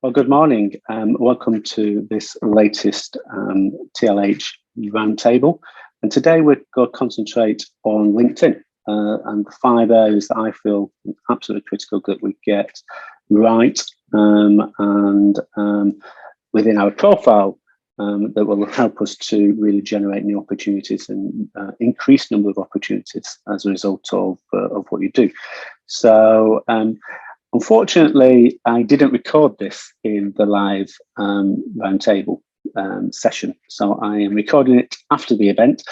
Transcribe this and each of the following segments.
Well, good morning. Welcome to this latest TLH Roundtable. And today we're going to concentrate on LinkedIn and the 5 areas that I feel absolutely critical that we get right and within our profile that will help us to really generate new opportunities and increase number of opportunities as a result of what you do. So, unfortunately, I didn't record this in the live roundtable session, so I am recording it after the event,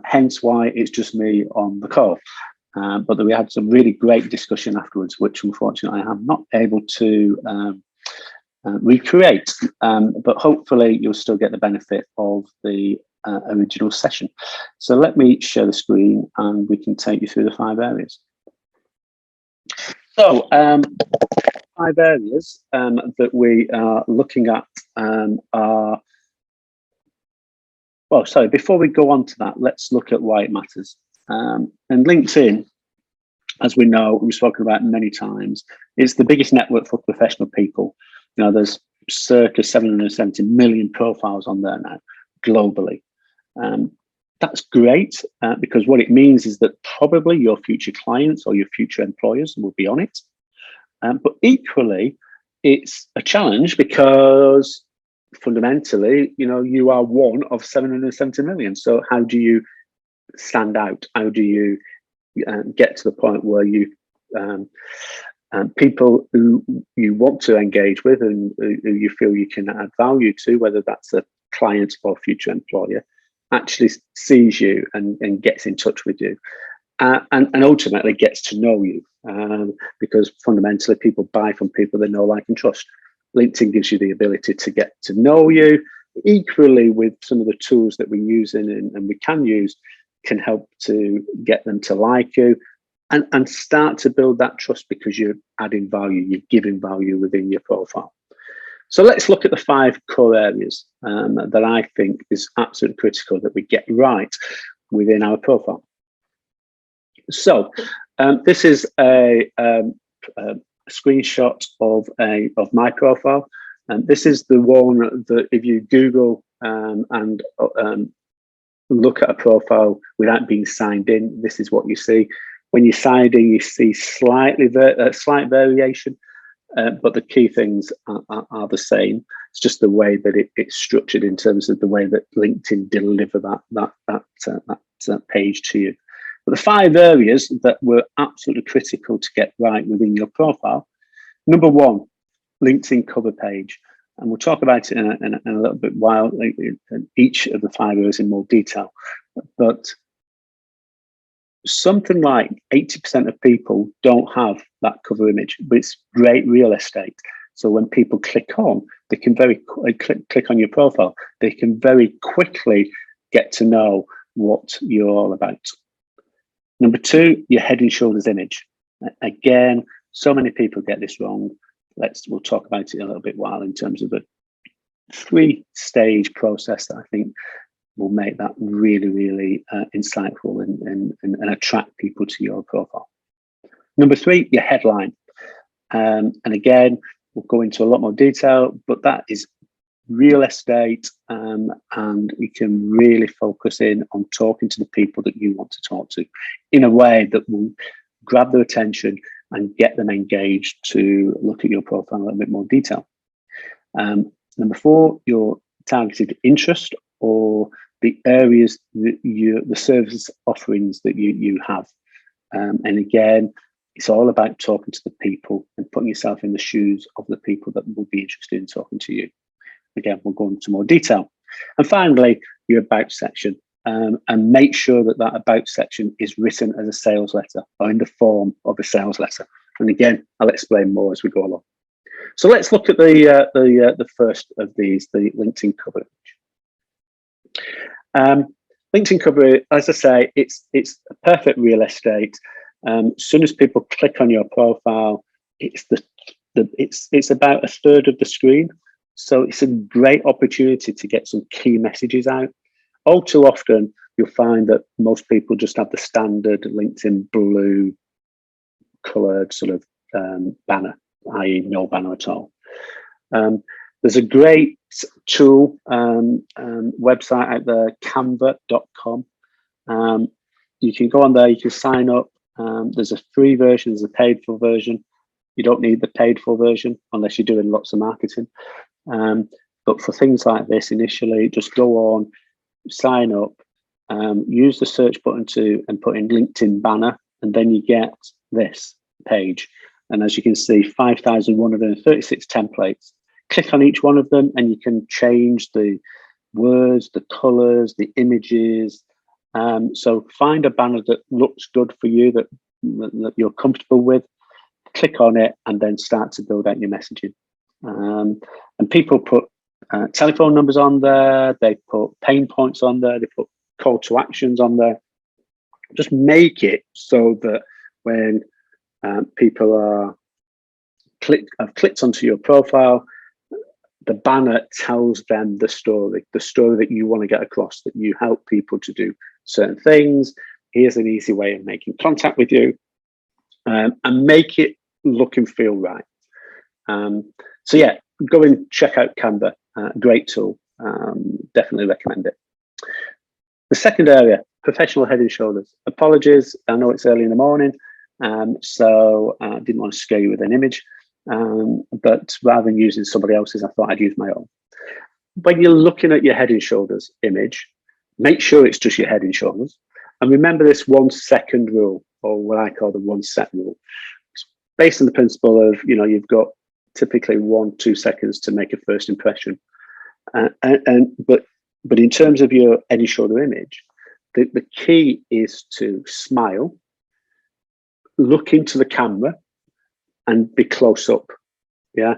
hence why it's just me on the call. But we had some really great discussion afterwards, which unfortunately I am not able to recreate, but hopefully you'll still get the benefit of the original session. So let me share the screen and we can take you through the 5 areas. So, 5 areas that we are looking at are, well, sorry, before we go on to that, let's look at why it matters. And LinkedIn, as we know, we've spoken about many times, is the biggest network for professional people. You know, there's circa 770 million profiles on there now, globally. That's great because what it means is that probably your future clients or your future employers will be on it. But equally, it's a challenge because fundamentally, you know, you are one of 770 million. So how do you stand out? How do you get to the point where you people who you want to engage with and who you feel you can add value to, whether that's a client or future employer, actually sees you and gets in touch with you and ultimately gets to know you because fundamentally people buy from people they know, like and trust. LinkedIn gives you the ability to get to know you. Equally, with some of the tools that we use and we can use, can help to get them to like you and start to build that trust because you're adding value, you're giving value within your profile. So let's look at the 5 core areas that I think is absolutely critical that we get right within our profile. So this is a screenshot of my profile, and this is the one that if you Google and look at a profile without being signed in, this is what you see. When you sign in, you see slight variation. But the key things are the same. It's just the way that it's structured in terms of the way that LinkedIn deliver that page to you. But the 5 areas that were absolutely critical to get right within your profile. Number 1, LinkedIn cover page, and we'll talk about it in a little bit while, each of the 5 areas in more detail. But something like 80% of people don't have that cover image, but it's great real estate. So when people click on, they can click on your profile. They can very quickly get to know what you're all about. Number 2, your head and shoulders image. Again, so many people get this wrong. We'll talk about it in a little bit while in terms of a 3-stage process that I think will make that really, really insightful and attract people to your profile. Number 3, your headline. And again, we'll go into a lot more detail, but that is real estate and you can really focus in on talking to the people that you want to talk to in a way that will grab their attention and get them engaged to look at your profile in a little bit more detail. Number 4, your targeted interest or the areas that the service offerings that you have. And again, it's all about talking to the people and putting yourself in the shoes of the people that will be interested in talking to you. Again, we'll go into more detail. And finally, your about section. And make sure that that about section is written as a sales letter or in the form of a sales letter. And again, I'll explain more as we go along. So let's look at the first of these, the LinkedIn coverage. LinkedIn cover, as I say, it's a perfect real estate. As soon as people click on your profile, it's about 1/3 of the screen. So it's a great opportunity to get some key messages out. All too often, you'll find that most people just have the standard LinkedIn blue coloured sort of banner, i.e. no banner at all. There's a great tool website out there, canva.com. You can go on there, you can sign up. There's a free version, there's a paid for version. You don't need the paid for version unless you're doing lots of marketing. But for things like this, initially, just go on, sign up, use the search button and put in LinkedIn banner, and then you get this page. And as you can see, 5,136 templates. Click on each one of them and you can change the words, the colors, the images. So find a banner that looks good for you, that you're comfortable with, click on it, and then start to build out your messaging. And people put telephone numbers on there, they put pain points on there, they put call to actions on there. Just make it so that when people have clicked onto your profile, the banner tells them the story that you want to get across, that you help people to do certain things. Here's an easy way of making contact with you, and make it look and feel right. So yeah, go and check out Canva. Great tool. Definitely recommend it. The second area, professional head and shoulders. Apologies, I know it's early in the morning, so I didn't want to scare you with an image. But rather than using somebody else's, I thought I'd use my own. When you're looking at your head and shoulders image, make sure it's just your head and shoulders. And remember this 1 second rule, or what I call the 1 set rule. It's based on the principle of, you've got typically 1-2 seconds to make a first impression. But in terms of your head and shoulder image, the key is to smile, look into the camera, and be close up. Yeah.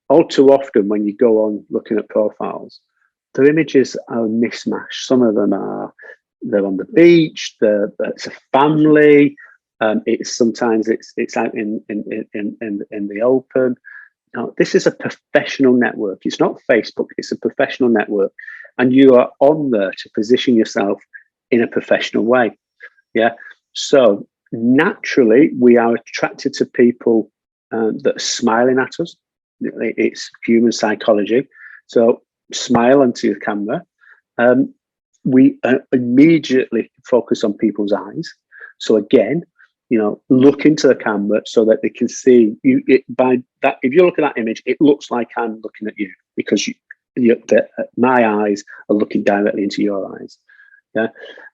All too often when you go on looking at profiles, the images are a mishmash. Some of them they're on the beach, it's a family, sometimes it's out in the open. Now, this is a professional network. It's not Facebook, it's a professional network. And you are on there to position yourself in a professional way. Yeah. So naturally, we are attracted to people that are smiling at us. It's human psychology. So smile into your camera. We immediately focus on people's eyes. So again, look into the camera so that they can see you. By that, if you look at that image, it looks like I'm looking at you, because my eyes are looking directly into your eyes. Yeah,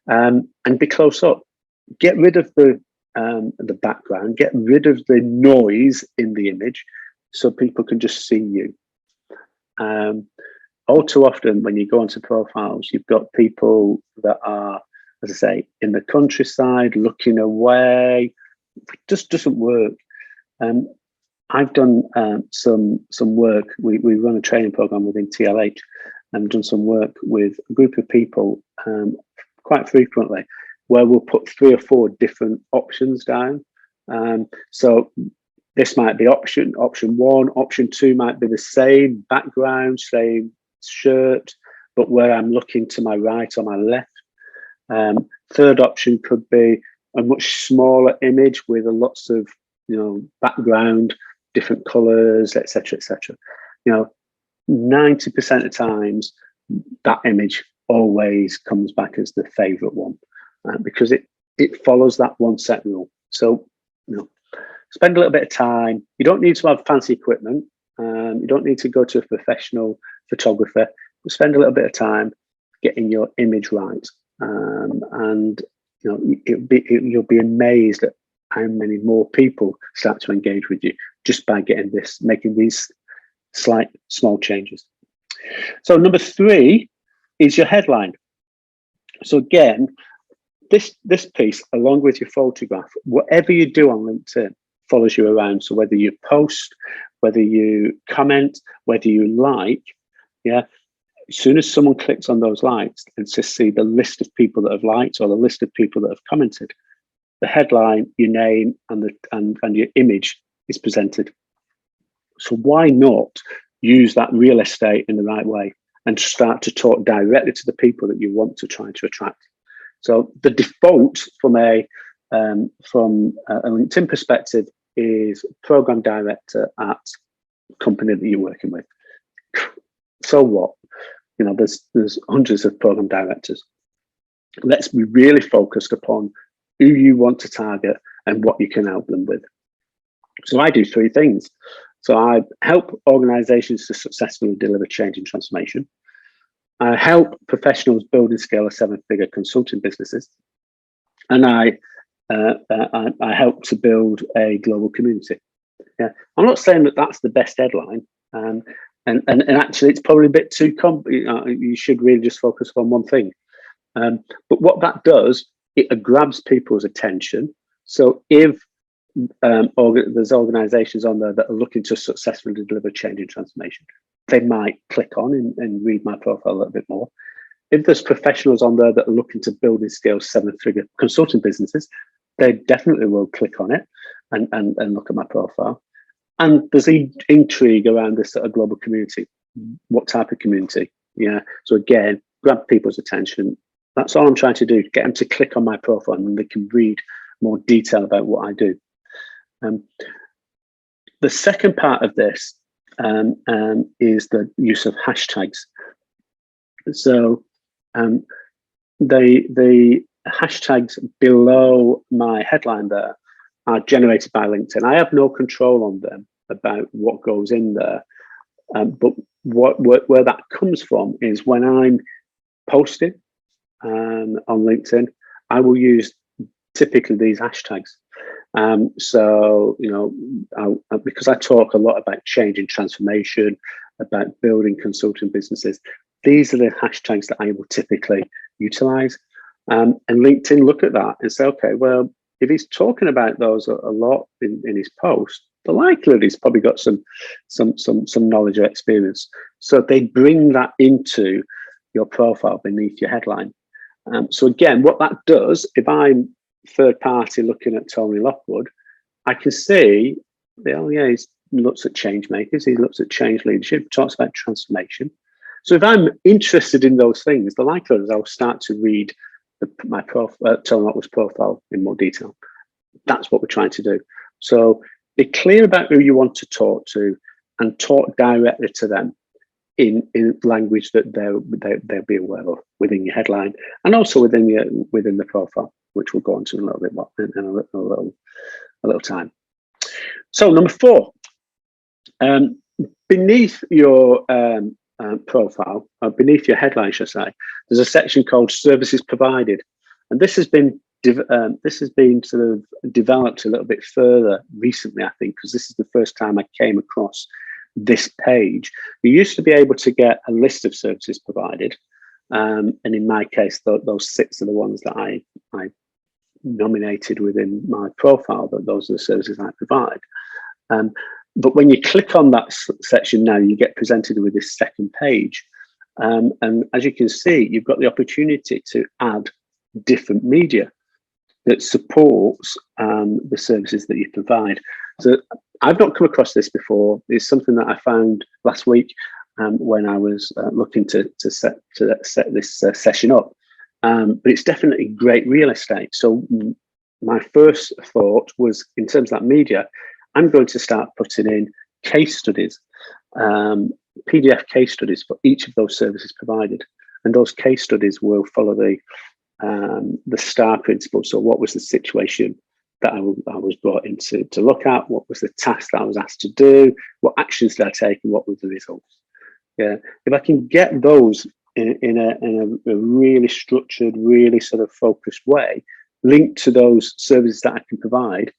and be close up. Get rid of the background. Get rid of the noise in the image, so people can just see you. All too often, when you go onto profiles, you've got people that are, as I say, in the countryside, looking away. It just doesn't work. I've done some work. We run a training program within TLH, and done some work with a group of people quite frequently, where we'll put 3 or 4 different options down. So this might be option 1. Option 2 might be the same background, same shirt, but where I'm looking to my right or my left. Third option could be a much smaller image with lots of background, different colors, etc., etc. 90% of times that image always comes back as the favorite one, because it follows that 1 set rule. So spend a little bit of time. You don't need to have fancy equipment. You don't need to go to a professional photographer. But spend a little bit of time getting your image right, and you'll be amazed at how many more people start to engage with you just by making these slight small changes. So number 3 is your headline. So again, this piece, along with your photograph, whatever you do on LinkedIn follows you around. So whether you post, whether you comment, whether you like, yeah, as soon as someone clicks on those likes and to see the list of people that have liked or the list of people that have commented, the headline, your name, and your image is presented. So why not use that real estate in the right way and start to talk directly to the people that you want to try to attract? So the default from a LinkedIn perspective is program director at company that you're working with. So what? You know, there's hundreds of program directors. Let's be really focused upon who you want to target and what you can help them with. So I do three things. So I help organizations to successfully deliver change and transformation. I help professionals build and scale a seven-figure consulting businesses. And I help to build a global community. Yeah, I'm not saying that that's the best headline. And actually, it's probably a bit too you should really just focus on one thing. But what that does, it grabs people's attention. So if there's organizations on there that are looking to successfully deliver change and transformation, they might click on and read my profile a little bit more. If there's professionals on there that are looking to build and scale seven-figure consulting businesses, they definitely will click on it and look at my profile. And there's intrigue around this sort of global community. What type of community? Yeah. So again, grab people's attention. That's all I'm trying to do, get them to click on my profile and they can read more detail about what I do. The second part of this is the use of hashtags. So the hashtags below my headline there are generated by LinkedIn. I have no control on them about what goes in there. But where that comes from is when I'm posting on LinkedIn, I will use typically these hashtags. So, you know, because I talk a lot about change and transformation, about building consulting businesses, these are the hashtags that I will typically utilize. And LinkedIn look at that and say, okay, well, if he's talking about those a lot in his post, the likelihood he's probably got some knowledge or experience. So they bring that into your profile beneath your headline. So again, what that does, if I'm third party looking at Tony Lockwood, I can see, oh yeah, he looks at change makers, he looks at change leadership, talks about transformation. So if I'm interested in those things, the likelihood is I'll start to read my Tony Lockwood's profile in more detail. That's what we're trying to do. So be clear about who you want to talk to and talk directly to them in language that they'll be aware of within your headline and also within the profile, which we'll go on to in a little bit more in a little time. So number 4, beneath your profile, beneath your headline, should I say, there's a section called services provided, and this has been sort of developed a little bit further recently, I think, because this is the first time I came across this page. You used to be able to get a list of services provided, and in my case, those 6 are the ones that I nominated within my profile, that those are the services I provide. But when you click on that section now, you get presented with this second page. And as you can see, you've got the opportunity to add different media that supports the services that you provide. So I've not come across this before. It's something that I found last week when I was looking to set this session up. But it's definitely great real estate. So my first thought was, in terms of that media, I'm going to start putting in case studies, PDF case studies for each of those services provided. And those case studies will follow the STAR principle. So what was the situation that I was brought in to look at? What was the task that I was asked to do? What actions did I take and what were the results? Yeah, if I can get those in a really structured, really sort of focused way, linked to those services that I can provide,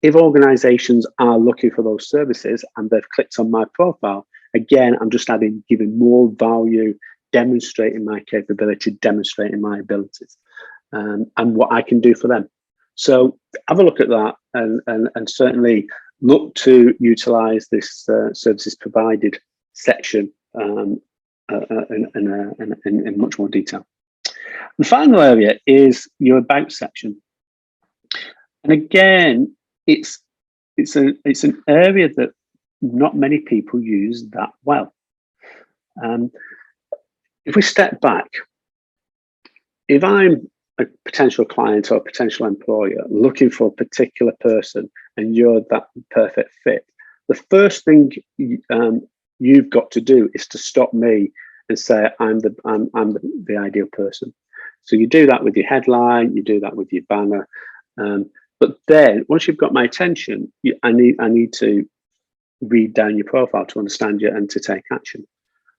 if organizations are looking for those services and they've clicked on my profile, again, I'm just giving more value, demonstrating my capability, demonstrating my abilities, and what I can do for them. So have a look at that and certainly look to utilize this services provided section in much more detail. The final area is your about section. And again, it's an area that not many people use that well. If we step back, if I'm a potential client or a potential employer looking for a particular person and you're that perfect fit, The first thing you've got to do is to stop me and say I'm the ideal person. So you do that with your headline, you do that with your banner, but then once you've got my attention, I need to read down your profile to understand you and to take action.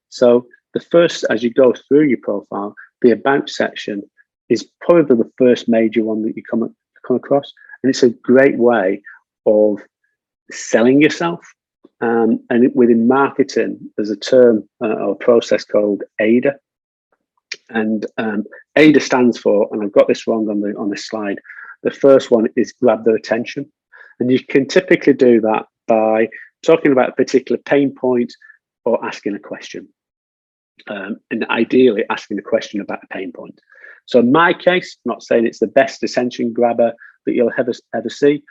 So the first, as you go through your profile, the about section is probably the first major one that you come across, and it's a great way of selling yourself. And within marketing, there's a term or a process called AIDA, and AIDA stands for, and I've got this wrong on this slide. The first one is grab their attention, and you can typically do that by talking about a particular pain point or asking a question, and ideally asking a question about a pain point. So in my case, I'm not saying it's the best attention grabber that you'll ever see,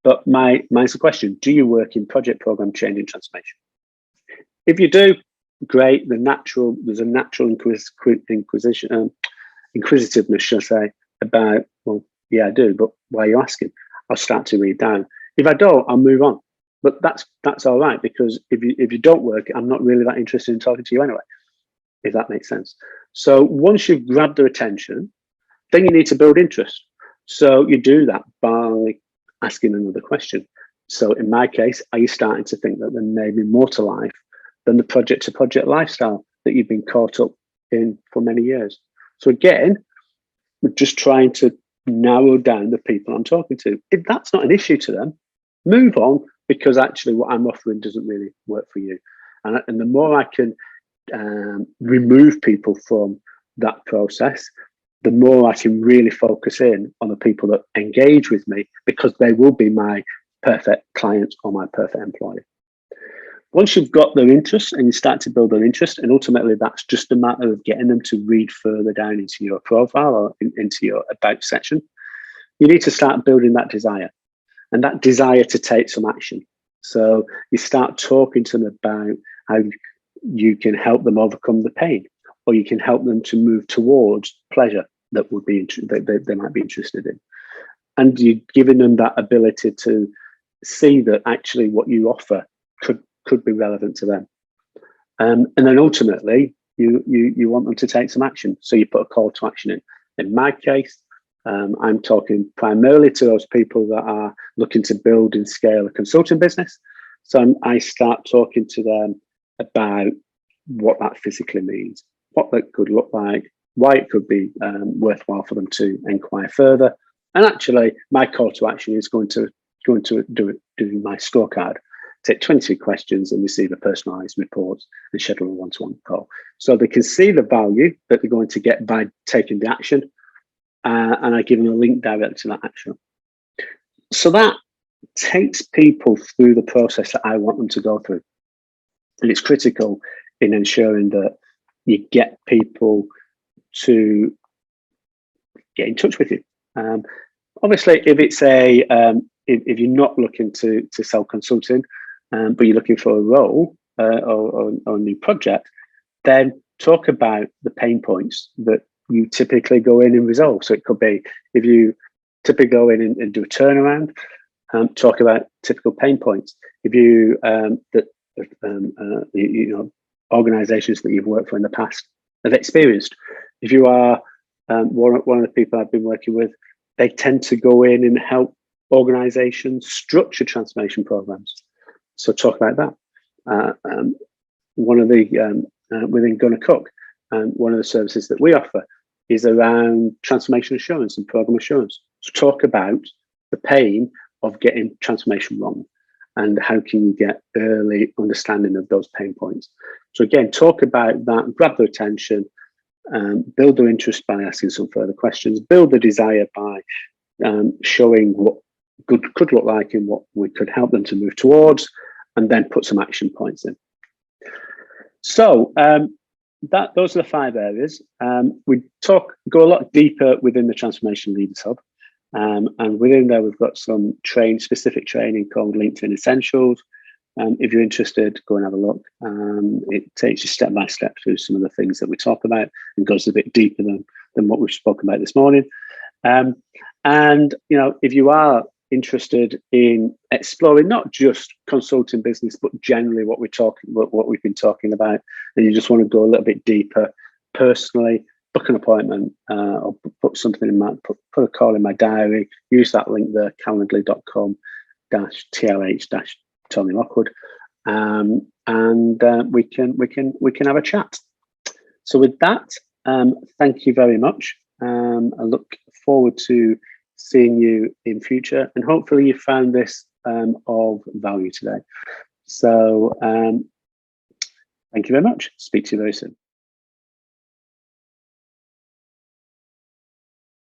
but mine's a question: do you work in project, program, change, and transformation? If you do, great. There's a natural inquisitiveness, should I say, about, well, yeah, I do, but why are you asking? I'll start to read down. If I don't, I'll move on. But that's all right, because if you don't work, I'm not really that interested in talking to you anyway, if that makes sense. So once you've grabbed their attention, then you need to build interest. So you do that by asking another question. So in my case, are you starting to think that there may be more to life than the project to project lifestyle that you've been caught up in for many years? So again, we're just trying to narrow down the people I'm talking to. If that's not an issue to them, move on, because actually what I'm offering doesn't really work for you. And the more I can remove people from that process, the more I can really focus in on the people that engage with me, because they will be my perfect clients or my perfect employee. Once you've got their interest and you start to build their interest, and ultimately that's just a matter of getting them to read further down into your profile or into your about section, you need to start building that desire, and that desire to take some action. So you start talking to them about how you can help them overcome the pain, or you can help them to move towards pleasure that would be they might be interested in. And you're giving them that ability to see that actually what you offer could be relevant to them. And then ultimately, you want them to take some action. So you put a call to action in. In my case, I'm talking primarily to those people that are looking to build and scale a consulting business. So I start talking to them about what that physically means, what that could look like, why it could be worthwhile for them to inquire further. And actually, my call to action is going to do my scorecard, take 22 questions and receive a personalised report and schedule a one-to-one call. So they can see the value that they're going to get by taking the action, and I give them a link directly to that action. So that takes people through the process that I want them to go through. And it's critical in ensuring that you get people to get in touch with you. Obviously, if it's if you're not looking to sell consulting, but you're looking for a role or a new project, then talk about the pain points that you typically go in and resolve. So it could be, if you typically go in and do a turnaround, talk about typical pain points. If you organizations that you've worked for in the past have experienced. If you are one of the people I've been working with, they tend to go in and help organizations structure transformation programs. So talk about that. One of the within Gunnar Cook, one of the services that we offer is around transformation assurance and program assurance. So talk about the pain of getting transformation wrong and how can you get early understanding of those pain points. So again, talk about that, grab their attention, build their interest by asking some further questions, build the desire by showing what good could look like and what we could help them to move towards, and then put some action points in. So those are the 5 areas. We go a lot deeper within the Transformation Leaders Hub. And within there, we've got some specific training called LinkedIn Essentials. If you're interested, go and have a look. It takes you step by step through some of the things that we talk about and goes a bit deeper than what we've spoken about this morning. And if you are interested in exploring not just consulting business, but generally what we've been talking about, and you just want to go a little bit deeper personally, book an appointment or put something in put a call in my diary, use that link there, calendly.com/TLH-Tony Lockwood, and we can have a chat. So with that, thank you very much. I look forward to seeing you in future, and hopefully you found this of value today. So thank you very much. Speak to you very soon.